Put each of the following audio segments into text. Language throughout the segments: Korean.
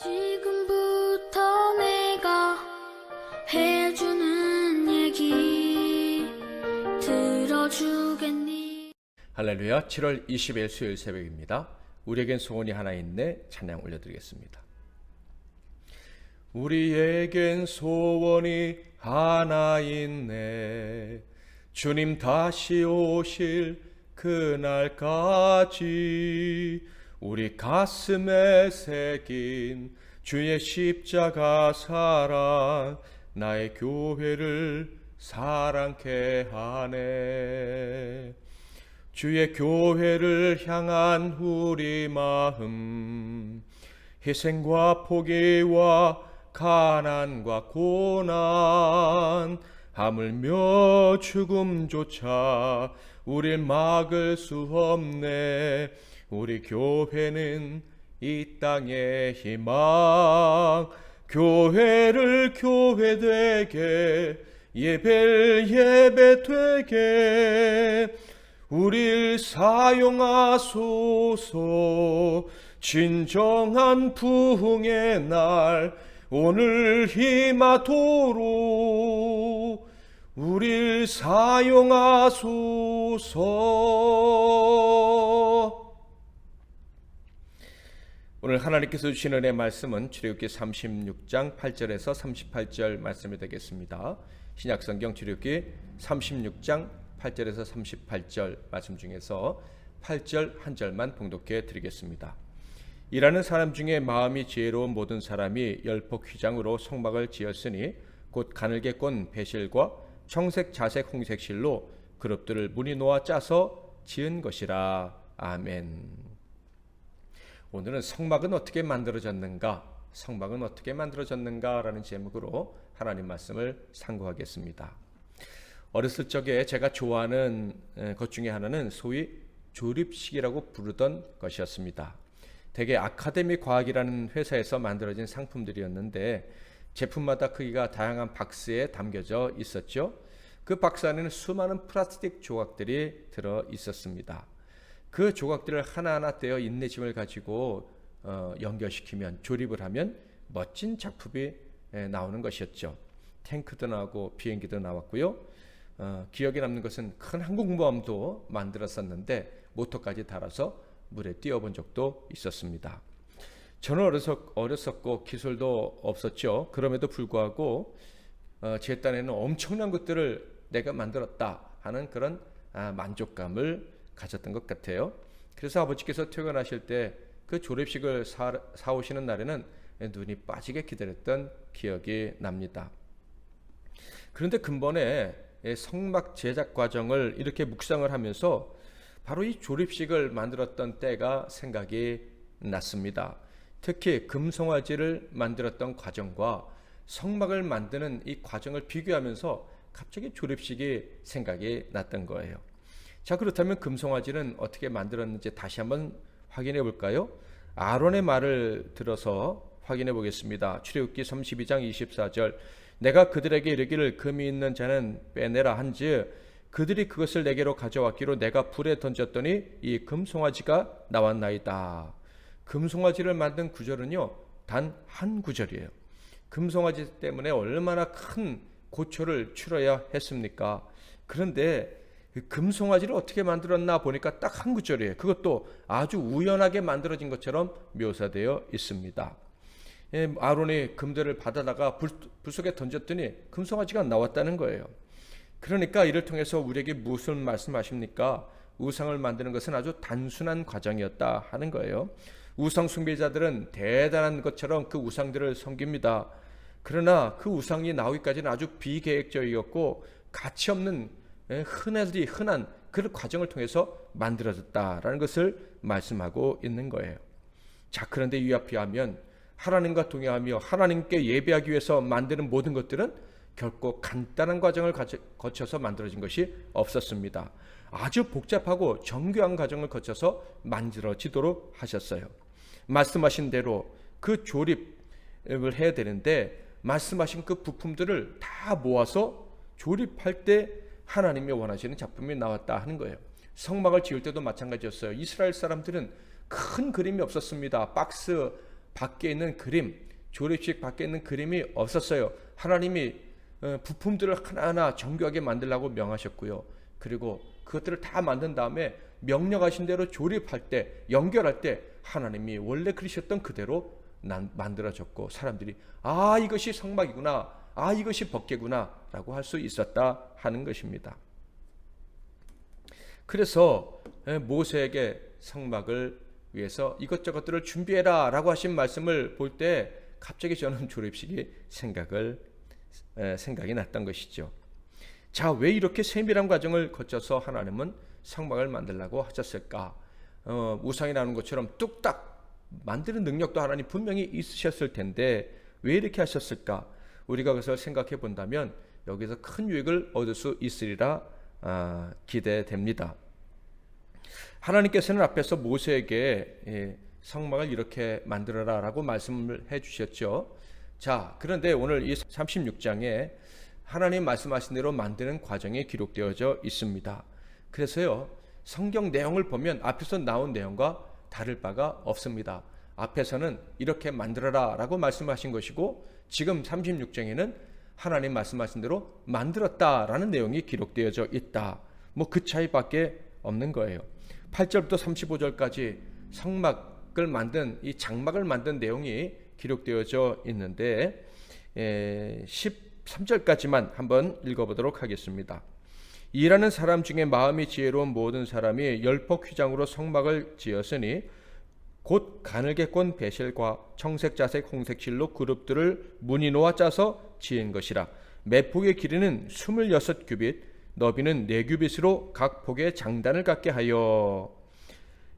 지금부터 내가 해주는 얘기 들어주겠니? 할렐루야. 7월 20일 수요일 새벽입니다. 우리에겐 소원이 하나 있네 찬양 올려드리겠습니다. 우리에겐 소원이 하나 있네, 주님 다시 오실 그날까지 우리 가슴에 새긴 주의 십자가 사랑 나의 교회를 사랑케 하네. 주의 교회를 향한 우리 마음, 희생과 포기와 가난과 고난, 하물며 죽음조차 우릴 막을 수 없네. 우리 교회는 이 땅의 희망, 교회를 교회되게, 예배를 예배되게 우릴 사용하소서. 진정한 부흥의 날 오늘 임하도록 우릴 사용하소서. 오늘 하나님께서 주신 은혜의 말씀은 출애굽기 36장 8절에서 38절 말씀이 되겠습니다. 신약성경 출애굽기 36장 8절에서 38절 말씀 중에서 8절 한 절만 봉독해 드리겠습니다. 일하는 사람 중에 마음이 지혜로운 모든 사람이 열폭 휘장으로 성막을 지었으니 곧 가늘게 꼰 배실과 청색 자색 홍색 실로 그룹들을 무늬 놓아 짜서 지은 것이라. 아멘. 오늘은 성막은 어떻게 만들어졌는가, 성막은 어떻게 만들어졌는가라는 제목으로 하나님 말씀을 상고하겠습니다. 어렸을 적에 제가 좋아하는 것 중에 하나는 소위 조립식이라고 부르던 것이었습니다. 대개 아카데미 과학이라는 회사에서 만들어진 상품들이었는데 제품마다 크기가 다양한 박스에 담겨져 있었죠. 그 박스 안에는 수많은 플라스틱 조각들이 들어 있었습니다. 그 조각들을 하나하나 떼어 인내심을 가지고 연결시키면, 조립을 하면 멋진 작품이 나오는 것이었죠. 탱크도 나오고 비행기도 나왔고요. 기억에 남는 것은 큰 항공모함도 만들었었는데 모터까지 달아서 물에 띄워본 적도 있었습니다. 저는 어렸었고 기술도 없었죠. 그럼에도 불구하고 제 딴에는 엄청난 것들을 내가 만들었다 하는 그런 만족감을 가졌던 것 같아요. 그래서 아버지께서 퇴근하실 때 그 조립식을 사오시는 날에는 눈이 빠지게 기다렸던 기억이 납니다. 그런데 근본에 성막 제작 과정을 이렇게 묵상을 하면서 바로 이 조립식을 만들었던 때가 생각이 났습니다. 특히 금송아지를 만들었던 과정과 성막을 만드는 이 과정을 비교하면서 갑자기 조립식이 생각이 났던 거예요. 자, 그렇다면 금송아지는 어떻게 만들었는지 다시 한번 확인해 볼까요? 아론의 말을 들어서 확인해 보겠습니다. 출애굽기 32장 24절, 내가 그들에게 이르기를 금이 있는 자는 빼내라 한즉 그들이 그것을 내게로 가져왔기로 내가 불에 던졌더니 이 금송아지가 나왔나이다. 금송아지를 만든 구절은요, 단 한 구절이에요. 금송아지 때문에 얼마나 큰 고초를 치러야 했습니까? 그런데 금송아지를 어떻게 만들었나 보니까 딱 한 구절이에요. 그것도 아주 우연하게 만들어진 것처럼 묘사되어 있습니다. 아론이 금들을 받아다가 불 속에 던졌더니 금송아지가 나왔다는 거예요. 그러니까 이를 통해서 우리에게 무슨 말씀하십니까? 우상을 만드는 것은 아주 단순한 과정이었다 하는 거예요. 우상 숭배자들은 대단한 것처럼 그 우상들을 섬깁니다. 그러나 그 우상이 나오기까지는 아주 비계획적이었고 가치 없는 흔한 그런 과정을 통해서 만들어졌다라는 것을 말씀하고 있는 거예요. 자, 그런데 이 앞에 하면 하나님과 동행하며 하나님께 예배하기 위해서 만드는 모든 것들은 결코 간단한 과정을 거쳐서 만들어진 것이 없었습니다. 아주 복잡하고 정교한 과정을 거쳐서 만들어지도록 하셨어요. 말씀하신 대로 그 조립을 해야 되는데 말씀하신 그 부품들을 다 모아서 조립할 때 하나님이 원하시는 작품이 나왔다 하는 거예요. 성막을 지을 때도 마찬가지였어요. 이스라엘 사람들은 큰 그림이 없었습니다. 박스 밖에 있는 그림, 조립식 밖에 있는 그림이 없었어요. 하나님이 부품들을 하나하나 정교하게 만들라고 명하셨고요. 그리고 그것들을 다 만든 다음에 명령하신 대로 조립할 때, 연결할 때 하나님이 원래 그리셨던 그대로 만들어졌고, 사람들이 이것이 성막이구나, 이것이 법궤구나 라고 할 수 있었다 하는 것입니다. 그래서 모세에게 성막을 위해서 이것저것들을 준비해라 라고 하신 말씀을 볼 때 갑자기 저는 조립식이 생각이 났던 것이죠. 자, 왜 이렇게 세밀한 과정을 거쳐서 하나님은 성막을 만들라고 하셨을까? 우상이 나오는 것처럼 뚝딱 만드는 능력도 하나님 분명히 있으셨을 텐데 왜 이렇게 하셨을까? 우리가 그것을 생각해 본다면 여기서 큰 유익을 얻을 수 있으리라 기대됩니다. 하나님께서는 앞에서 모세에게 성막을 이렇게 만들어라 라고 말씀을 해 주셨죠. 자, 그런데 오늘 이 36장에 하나님 말씀하신 대로 만드는 과정이 기록되어져 있습니다. 그래서요, 성경 내용을 보면 앞에서 나온 내용과 다를 바가 없습니다. 앞에서는 이렇게 만들어라 라고 말씀하신 것이고, 지금 36장에는 하나님 말씀하신 대로 만들었다라는 내용이 기록되어져 있다. 그 차이밖에 없는 거예요. 8절부터 35절까지 성막을 만든, 이 장막을 만든 내용이 기록되어져 있는데 13절까지만 한번 읽어보도록 하겠습니다. 일하는 사람 중에 마음이 지혜로운 모든 사람이 열폭 휘장으로 성막을 지었으니 곧 가늘게 꼰 배실과 청색, 자색, 홍색 실로 그룹들을 무늬 놓아 짜서 지은 것이라. 매 폭의 길이는 26규빗, 너비는 4규빗으로 각 폭에 장단을 갖게 하여.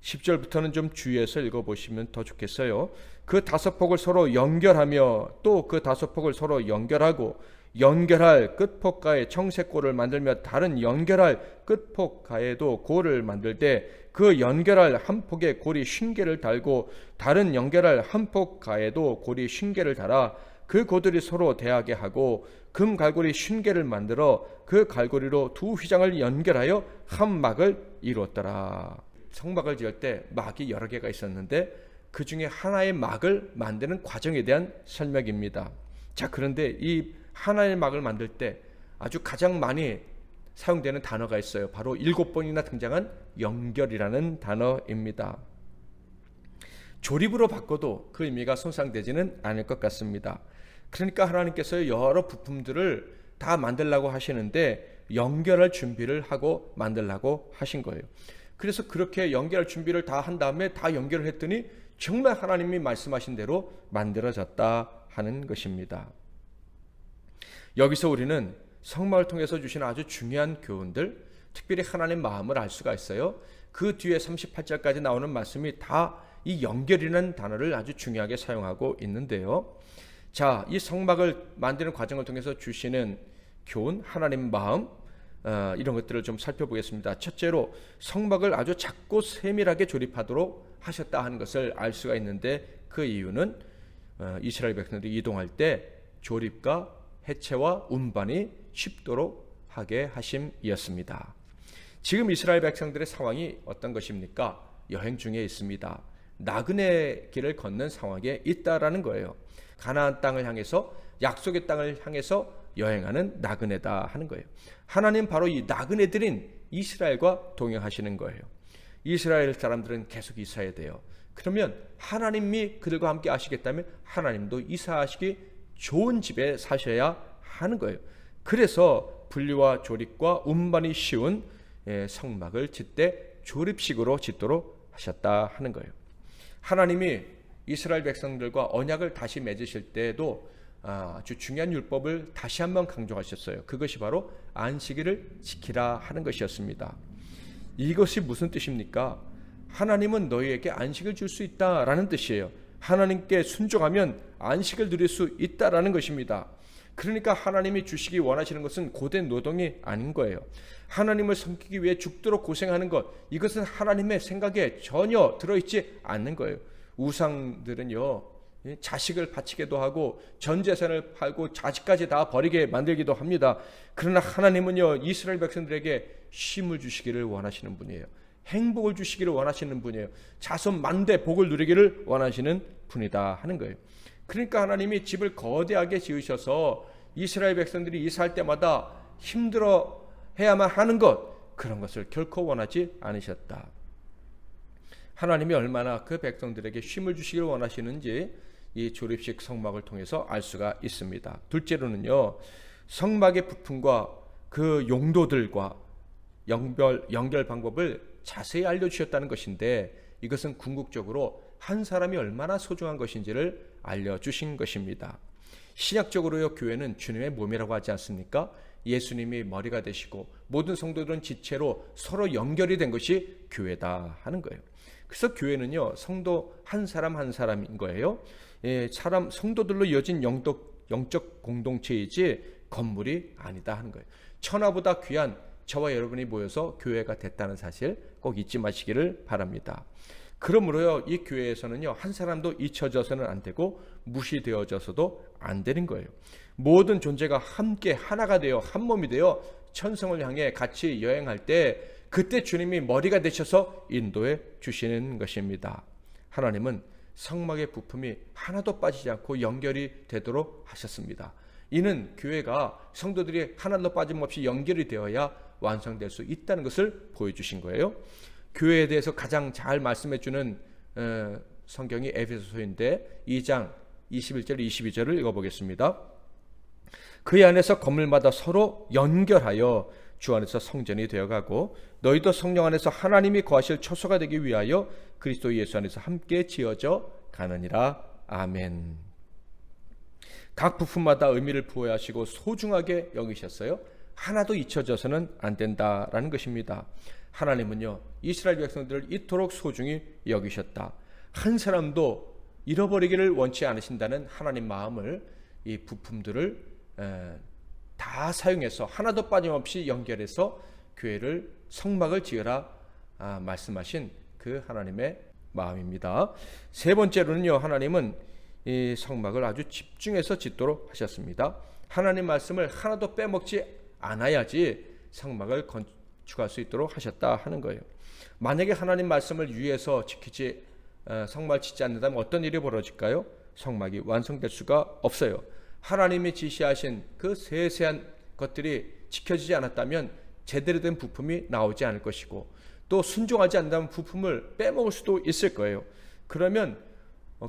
10절부터는 좀 주의해서 읽어보시면 더 좋겠어요. 그 5폭을 서로 연결하며 또 그 5폭을 서로 연결하고 연결할 끝폭가에 청색골을 만들며 다른 연결할 끝폭가에도 골을 만들 때 그 연결할 한 폭에 골이 50개를 달고 다른 연결할 한 폭가에도 골이 50개를 달아 그 고들이 서로 대하게 하고 금 갈고리 50개를 만들어 그 갈고리로 두 휘장을 연결하여 한 막을 이루었더라. 성막을 지을 때 막이 여러 개가 있었는데 그 중에 하나의 막을 만드는 과정에 대한 설명입니다. 자, 그런데 이 하나의 막을 만들 때 아주 가장 많이 사용되는 단어가 있어요. 바로 7번이나 등장한 연결이라는 단어입니다. 조립으로 바꿔도 그 의미가 손상되지는 않을 것 같습니다. 그러니까 하나님께서 여러 부품들을 다 만들라고 하시는데 연결할 준비를 하고 만들라고 하신 거예요. 그래서 그렇게 연결할 준비를 다 한 다음에 다 연결을 했더니 정말 하나님이 말씀하신 대로 만들어졌다 하는 것입니다. 여기서 우리는 성막을 통해서 주신 아주 중요한 교훈들, 특별히 하나님 마음을 알 수가 있어요. 그 뒤에 38절까지 나오는 말씀이 다 이 연결이라는 단어를 아주 중요하게 사용하고 있는데요. 자, 이 성막을 만드는 과정을 통해서 주시는 교훈, 하나님 마음, 이런 것들을 좀 살펴보겠습니다. 첫째로 성막을 아주 작고 세밀하게 조립하도록 하셨다 하는 것을 알 수가 있는데 그 이유는 이스라엘 백성들이 이동할 때 조립과 해체와 운반이 쉽도록 하게 하심이었습니다. 지금 이스라엘 백성들의 상황이 어떤 것입니까? 여행 중에 있습니다. 나그네 길을 걷는 상황에 있다라는 거예요. 가나안 땅을 향해서, 약속의 땅을 향해서 여행하는 나그네다 하는 거예요. 하나님 바로 이 나그네들인 이스라엘과 동행하시는 거예요. 이스라엘 사람들은 계속 이사해야 돼요. 그러면 하나님이 그들과 함께 하시겠다면 하나님도 이사하시기 좋은 집에 사셔야 하는 거예요. 그래서 분리와 조립과 운반이 쉬운 성막을 짓되 조립식으로 짓도록 하셨다 하는 거예요. 하나님이 이스라엘 백성들과 언약을 다시 맺으실 때에도 아주 중요한 율법을 다시 한번 강조하셨어요. 그것이 바로 안식일을 지키라 하는 것이었습니다. 이것이 무슨 뜻입니까? 하나님은 너희에게 안식을 줄 수 있다라는 뜻이에요. 하나님께 순종하면 안식을 누릴 수 있다라는 것입니다. 그러니까 하나님이 주시기 원하시는 것은 고된 노동이 아닌 거예요. 하나님을 섬기기 위해 죽도록 고생하는 것, 이것은 하나님의 생각에 전혀 들어있지 않는 거예요. 우상들은요, 자식을 바치기도 하고 전 재산을 팔고 자식까지 다 버리게 만들기도 합니다. 그러나 하나님은요, 이스라엘 백성들에게 쉼을 주시기를 원하시는 분이에요. 행복을 주시기를 원하시는 분이에요. 자손 만대 복을 누리기를 원하시는 분이다 하는 거예요. 그러니까 하나님이 집을 거대하게 지으셔서 이스라엘 백성들이 이사할 때마다 힘들어 해야만 하는 것, 그런 것을 결코 원하지 않으셨다. 하나님이 얼마나 그 백성들에게 쉼을 주시길 원하시는지 이 조립식 성막을 통해서 알 수가 있습니다. 둘째로는요, 성막의 부품과 그 용도들과 연결 방법을 자세히 알려주셨다는 것인데, 이것은 궁극적으로 한 사람이 얼마나 소중한 것인지를 알려주신 것입니다. 신약적으로요, 교회는 주님의 몸이라고 하지 않습니까? 예수님이 머리가 되시고 모든 성도들은 지체로 서로 연결이 된 것이 교회다 하는 거예요. 그래서 교회는요, 성도 한 사람 한 사람인 거예요. 성도들로 이어진 영적 공동체이지 건물이 아니다 하는 거예요. 천하보다 귀한 저와 여러분이 모여서 교회가 됐다는 사실 꼭 잊지 마시기를 바랍니다. 그러므로요, 이 교회에서는요, 한 사람도 잊혀져서는 안 되고 무시되어져서도 안 되는 거예요. 모든 존재가 함께 하나가 되어 한 몸이 되어 천성을 향해 같이 여행할 때, 그때 주님이 머리가 되셔서 인도해 주시는 것입니다. 하나님은 성막의 부품이 하나도 빠지지 않고 연결이 되도록 하셨습니다. 이는 교회가 성도들이 하나도 빠짐없이 연결이 되어야 완성될 수 있다는 것을 보여주신 거예요. 교회에 대해서 가장 잘 말씀해 주는 성경이 에베소서인데 2장 21절 22절을 읽어보겠습니다. 그의 안에서 건물마다 서로 연결하여 주 안에서 성전이 되어가고 너희도 성령 안에서 하나님이 거하실 처소가 되기 위하여 그리스도 예수 안에서 함께 지어져 가느니라. 아멘. 각 부품마다 의미를 부여하시고 소중하게 여기셨어요. 하나도 잊혀져서는 안 된다라는 것입니다. 하나님은요, 이스라엘 백성들을 이토록 소중히 여기셨다. 한 사람도 잃어버리기를 원치 않으신다는 하나님 마음을 이 부품들을 다 사용해서 하나도 빠짐없이 연결해서 교회를 성막을 지으라 말씀하신 그 하나님의 마음입니다. 세 번째로는요, 하나님은 이 성막을 아주 집중해서 짓도록 하셨습니다. 하나님 말씀을 하나도 빼먹지 않아야지 성막을 건축할 수 있도록 하셨다 하는 거예요. 만약에 하나님 말씀을 위해서 지키지 성막을 짓지 않는다면 어떤 일이 벌어질까요? 성막이 완성될 수가 없어요. 하나님이 지시하신 그 세세한 것들이 지켜지지 않았다면 제대로 된 부품이 나오지 않을 것이고, 또 순종하지 않는다면 부품을 빼먹을 수도 있을 거예요. 그러면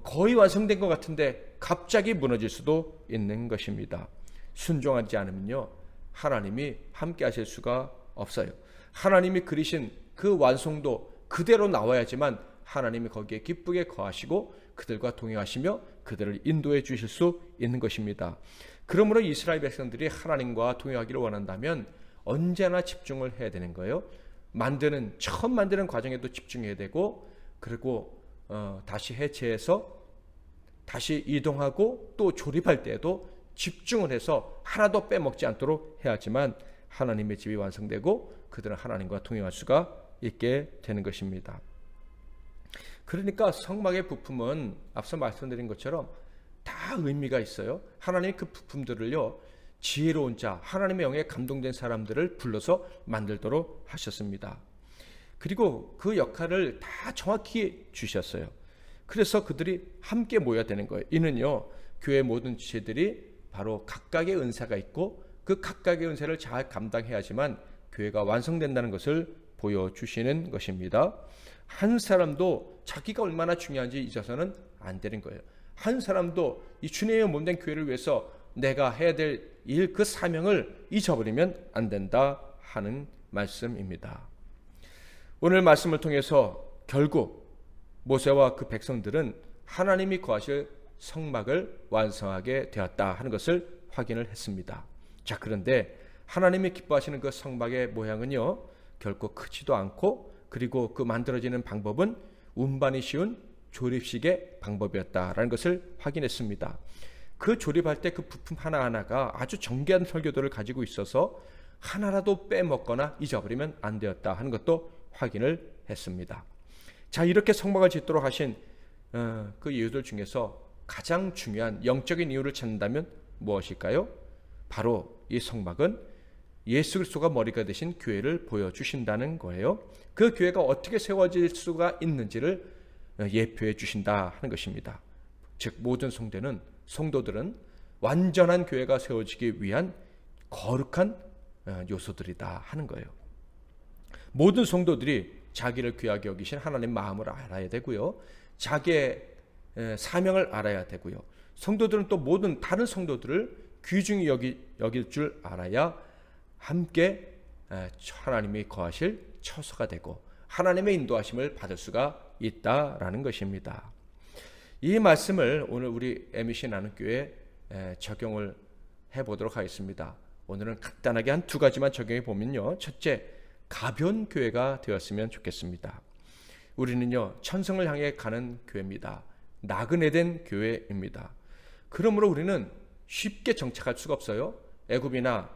거의 완성된 것 같은데 갑자기 무너질 수도 있는 것입니다. 순종하지 않으면요, 하나님이 함께 하실 수가 없어요. 하나님이 그리신 그 완성도 그대로 나와야지만 하나님이 거기에 기쁘게 거하시고 그들과 동행하시며 그들을 인도해 주실 수 있는 것입니다. 그러므로 이스라엘 백성들이 하나님과 동행하기를 원한다면 언제나 집중을 해야 되는 거예요. 처음 만드는 과정에도 집중해야 되고, 그리고 다시 해체해서 다시 이동하고 또 조립할 때에도 집중을 해서 하나도 빼먹지 않도록 해야지만 하나님의 집이 완성되고 그들은 하나님과 동행할 수가 있게 되는 것입니다. 그러니까 성막의 부품은 앞서 말씀드린 것처럼 다 의미가 있어요. 하나님이 그 부품들을요, 지혜로운 자, 하나님의 영에 감동된 사람들을 불러서 만들도록 하셨습니다. 그리고 그 역할을 다 정확히 주셨어요. 그래서 그들이 함께 모여야 되는 거예요. 이는요, 교회 모든 지체들이 바로 각각의 은사가 있고 그 각각의 은사를 잘 감당해야지만 교회가 완성된다는 것을 보여주시는 것입니다. 한 사람도 자기가 얼마나 중요한지 잊어서는 안 되는 거예요. 한 사람도 이 주님의 몸된 교회를 위해서 내가 해야 될 일, 그 사명을 잊어버리면 안 된다 하는 말씀입니다. 오늘 말씀을 통해서 결국 모세와 그 백성들은 하나님이 거하실 성막을 완성하게 되었다 하는 것을 확인을 했습니다. 자, 그런데 하나님이 기뻐하시는 그 성막의 모양은요, 결코 크지도 않고, 그리고 그 만들어지는 방법은 운반이 쉬운 조립식의 방법이었다라는 것을 확인했습니다. 그 조립할 때 그 부품 하나하나가 아주 정교한 설교도를 가지고 있어서 하나라도 빼먹거나 잊어버리면 안 되었다 하는 것도 확인을 했습니다. 자, 이렇게 성막을 짓도록 하신 그 이유들 중에서 가장 중요한 영적인 이유를 찾는다면 무엇일까요? 바로 이 성막은 예수 그리스도가 머리가 되신 교회를 보여주신다는 거예요. 그 교회가 어떻게 세워질 수가 있는지를 예표해 주신다 하는 것입니다. 즉 모든 성도들은 완전한 교회가 세워지기 위한 거룩한 요소들이다 하는 거예요. 모든 성도들이 자기를 귀하게 여기신 하나님 마음을 알아야 되고요. 자기의 사명을 알아야 되고요. 성도들은 또 모든 다른 성도들을 귀중히 여길 줄 알아야 함께 하나님이 거하실 처소가 되고 하나님의 인도하심을 받을 수가 있다라는 것입니다. 이 말씀을 오늘 우리 MEC 나눔교회에 적용을 해보도록 하겠습니다. 오늘은 간단하게 한 두 가지만 적용해 보면요. 첫째, 가벼운 교회가 되었으면 좋겠습니다. 우리는요, 천성을 향해 가는 교회입니다. 나그네된 교회입니다. 그러므로 우리는 쉽게 정착할 수가 없어요. 애굽이나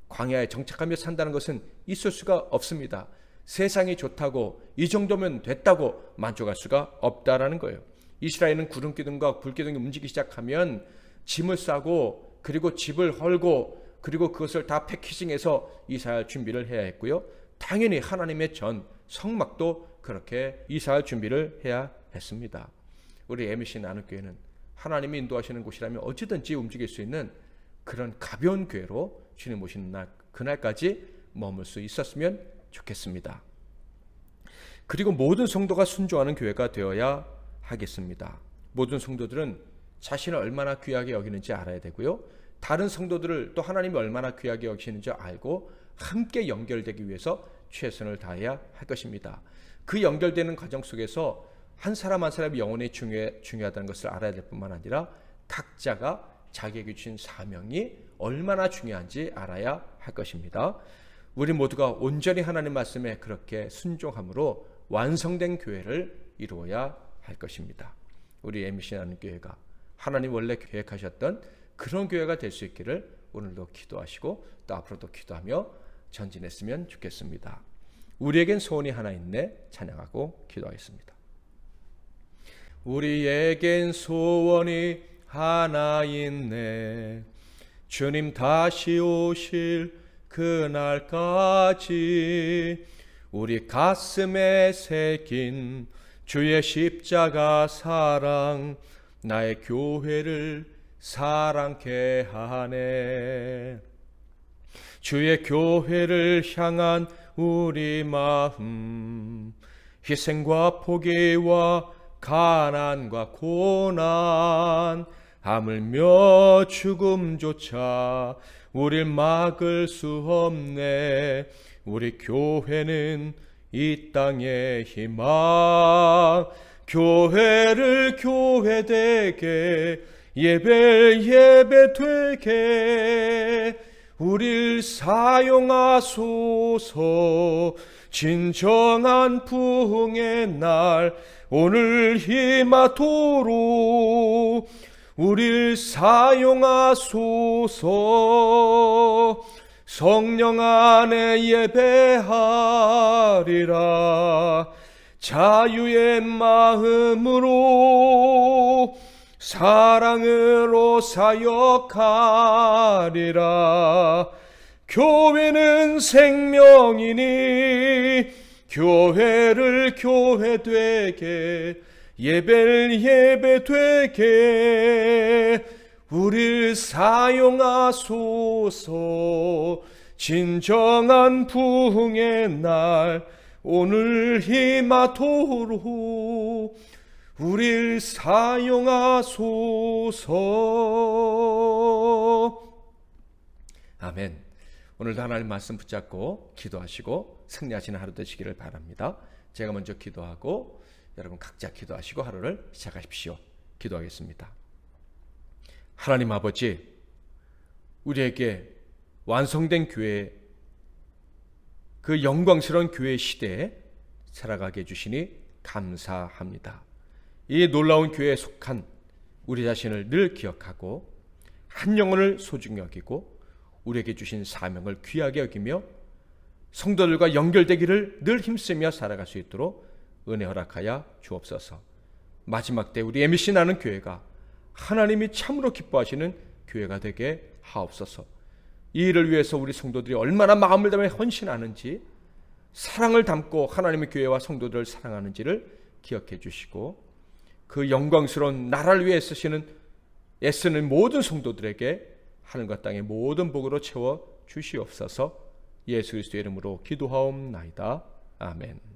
광야에 정착하며 산다는 것은 있을 수가 없습니다. 세상이 좋다고 이 정도면 됐다고 만족할 수가 없다라는 거예요. 이스라엘은 구름기둥과 불기둥이 움직이기 시작하면 짐을 싸고 그리고 집을 헐고 그리고 그것을 다 패키징해서 이사할 준비를 해야 했고요. 당연히 하나님의 성막도 그렇게 이사할 준비를 해야 했습니다. 우리 MEC 나눔교회는 하나님이 인도하시는 곳이라면 어찌든지 움직일 수 있는 그런 가벼운 교회로 주님 오시는 날 그날까지 머물 수 있었으면 좋겠습니다. 그리고 모든 성도가 순종하는 교회가 되어야 하겠습니다. 모든 성도들은 자신을 얼마나 귀하게 여기는지 알아야 되고요. 다른 성도들을 또 하나님이 얼마나 귀하게 여기시는지 알고 함께 연결되기 위해서 최선을 다해야 할 것입니다. 그 연결되는 과정 속에서 한 사람 한 사람의 영혼이 중요하다는 것을 알아야 될 뿐만 아니라 각자가 자기에게 주신 사명이 얼마나 중요한지 알아야 할 것입니다. 우리 모두가 온전히 하나님 말씀에 그렇게 순종함으로 완성된 교회를 이루어야 할 것입니다. 우리 MEC 나눔교회가 하나님 원래 계획하셨던 그런 교회가 될 수 있기를 오늘도 기도하시고 또 앞으로도 기도하며 전진했으면 좋겠습니다. 우리에겐 소원이 하나 있네 찬양하고 기도하겠습니다. 우리에겐 소원이 하나 있네 주님 다시 오실 그날까지 우리 가슴에 새긴 주의 십자가 사랑 나의 교회를 사랑케 하네. 주의 교회를 향한 우리 마음 희생과 포기와 가난과 고난 하물며 죽음조차 우릴 막을 수 없네. 우리 교회는 이 땅의 희망 교회를 교회되게 예배 되게 우릴 사용하소서. 진정한 부흥의 날 오늘 임하도록 우릴 사용하소서. 성령 안에 예배하리라 자유의 마음으로 사랑으로 사역하리라. 교회는 생명이니 교회를 교회되게 예배를 예배되게 우릴 사용하소서. 진정한 부흥의 날 오늘 임하도록 우릴 사용하소서. 아멘. 오늘도 하나님 말씀 붙잡고 기도하시고 승리하시는 하루 되시기를 바랍니다. 제가 먼저 기도하고 여러분 각자 기도하시고 하루를 시작하십시오. 기도하겠습니다. 하나님 아버지, 우리에게 완성된 교회, 그 영광스러운 교회 시대에 살아가게 해주시니 감사합니다. 이 놀라운 교회에 속한 우리 자신을 늘 기억하고 한 영혼을 소중히 여기고 우리에게 주신 사명을 귀하게 여기며 성도들과 연결되기를 늘 힘쓰며 살아갈 수 있도록 은혜 허락하여 주옵소서. 마지막 때 우리 MEC 나눔교회가 하나님이 참으로 기뻐하시는 교회가 되게 하옵소서. 이 일을 위해서 우리 성도들이 얼마나 마음을 다해 헌신하는지, 사랑을 담고 하나님의 교회와 성도들을 사랑하는지를 기억해 주시고, 그 영광스러운 나라를 위해 애쓰는 모든 성도들에게 하늘과 땅의 모든 복으로 채워 주시옵소서. 예수 그리스도의 이름으로 기도하옵나이다. 아멘.